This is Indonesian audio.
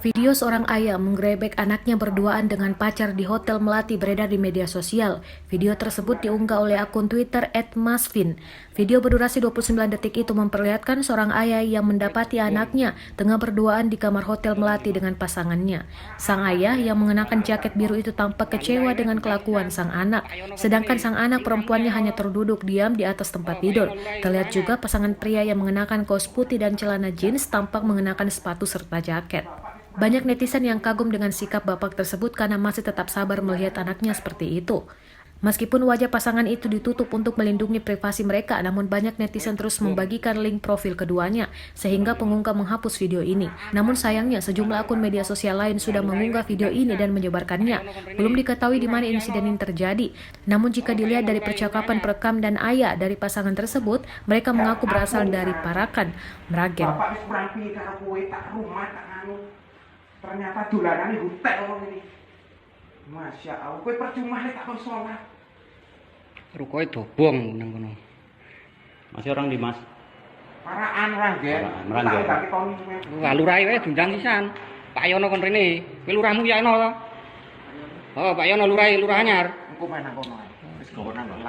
Video seorang ayah menggerebek anaknya berduaan dengan pacar di Hotel Melati beredar di media sosial. Video tersebut diunggah oleh akun Twitter @masvin. Video berdurasi 29 detik itu memperlihatkan seorang ayah yang mendapati anaknya tengah berduaan di kamar Hotel Melati dengan pasangannya. Sang ayah yang mengenakan jaket biru itu tampak kecewa dengan kelakuan sang anak, sedangkan sang anak perempuannya hanya terduduk diam di atas tempat tidur. Terlihat juga pasangan pria yang mengenakan kaos putih dan celana jeans tampak mengenakan sepatu serta jaket. Banyak netizen yang kagum dengan sikap bapak tersebut karena masih tetap sabar melihat anaknya seperti itu. Meskipun wajah pasangan itu ditutup untuk melindungi privasi mereka, namun banyak netizen terus membagikan link profil keduanya, sehingga pengunggah menghapus video ini. Namun sayangnya, sejumlah akun media sosial lain sudah mengunggah video ini dan menyebarkannya. Belum diketahui di mana insiden ini terjadi. Namun jika dilihat dari percakapan perekam dan ayah dari pasangan tersebut, mereka mengaku berasal dari Parakan, Meragen. Ternyata dolanan di hotel ini. Masya Allah, kowe percuma nek tak sholat. Rukoe dobong nang kono. Masih orang di Mas. Paraan ora, Gen. Meranggen. Tak tahun Wah, lurahe wae diundang pisan. Pak Yono kon rene. Kowe lurahmu ya ono to? Oh, Pak Yono lurah anyar. engko main nang kono. Wis gowo nang kono.